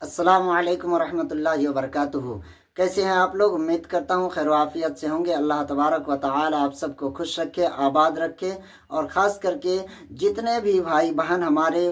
अस्सलाम वालेकुम वरहमतुल्लाहि वबरकातुहू। कैसे हैं आप लोग? उम्मीद करता हूँ खैर आफियत से होंगे। अल्लाह तबारक व तआला आप सबको खुश रखे, आबाद रखे। और ख़ास करके जितने भी भाई बहन हमारे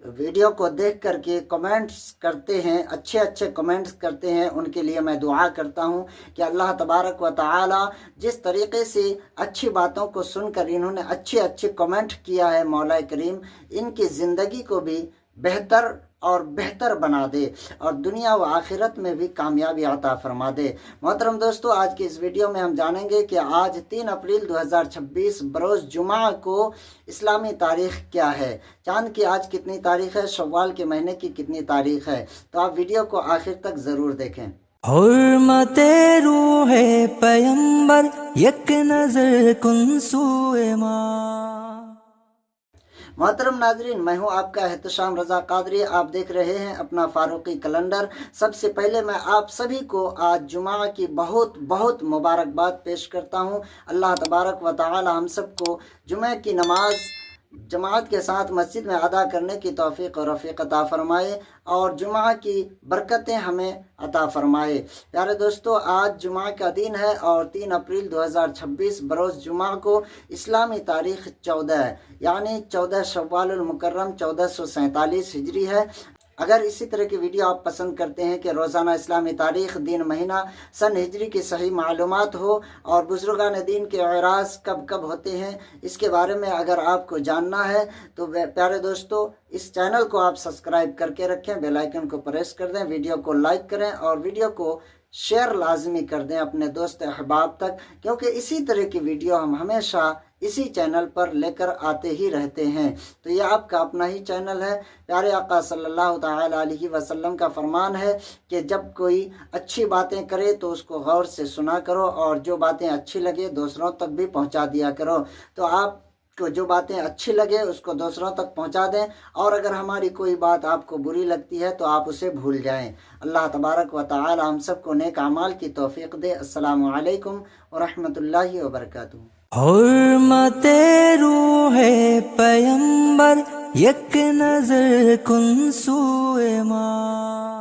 वीडियो को देख करके कमेंट्स करते हैं, अच्छे अच्छे कमेंट्स करते हैं, उनके लिए मैं दुआ करता हूँ कि अल्लाह तबारक व तआला जिस तरीक़े से अच्छी बातों को सुनकर इन्होंने अच्छे अच्छे कमेंट किया है, मौला करीम इनकी ज़िंदगी को भी बेहतर और बेहतर बना दे और दुनिया व आखिरत में भी कामयाबी अता फरमा दे। मोहतरम दोस्तों, आज की इस वीडियो में हम जानेंगे कि आज 3 अप्रैल 2026 बरोज़ जुमा को इस्लामी तारीख़ क्या है, चांद की आज कितनी तारीख़ है, शव्वाल के महीने की कितनी तारीख़ है। तो आप वीडियो को आखिर तक ज़रूर देखें। हुर्मते रूहे पैगंबर यक नजर कुन सूए माँ। मोहतरम नाजरीन, मैं हूं आपका एहतशाम रज़ा कादरी। आप देख रहे हैं अपना फारूकी कैलेंडर। सबसे पहले मैं आप सभी को आज जुमा की बहुत बहुत मुबारकबाद पेश करता हूं। अल्लाह तबारक व तआला हम सबको जुमे की नमाज जमात के साथ मस्जिद में अदा करने की तौफीक और रफ़ीक अता फ़रमाए और जुमा की बरकतें हमें अता फ़रमाए। प्यारे दोस्तों, आज जुमा का दिन है और 3 अप्रैल 2026 बरोज़ जुमा को इस्लामी तारीख़ 14 है, यानी 14 शव्वाल मुकर्रम 1447 हिजरी है। अगर इसी तरह की वीडियो आप पसंद करते हैं कि रोज़ाना इस्लामी तारीख़, दिन, महीना, सन हिजरी की सही मालूमात हो और बुज़ुर्गान दीन के अराज कब कब होते हैं, इसके बारे में अगर आपको जानना है तो प्यारे दोस्तों इस चैनल को आप सब्सक्राइब करके रखें, बेल आइकन को प्रेस कर दें, वीडियो को लाइक करें और वीडियो को शेयर लाजमी कर दें अपने दोस्त अहबाब तक, क्योंकि इसी तरह की वीडियो हम हमेशा इसी चैनल पर लेकर आते ही रहते हैं। तो ये आपका अपना ही चैनल है। प्यारे आका सल्लल्लाहु ताला अलैहि वसल्लम का फरमान है कि जब कोई अच्छी बातें करे तो उसको गौर से सुना करो और जो बातें अच्छी लगे दूसरों तक भी पहुंचा दिया करो। तो आप को जो बातें अच्छी लगे उसको दूसरों तक पहुंचा दें और अगर हमारी कोई बात आपको बुरी लगती है तो आप उसे भूल जाएं। अल्लाह तबारक व तआला हम सबको नेक अमाल की तौफीक दे। अस्सलामु अलैकुम व रहमतुल्लाहि व बरकातुहू। हुर्मते रूहे पैगंबर यक नजर कुन सूए माँ।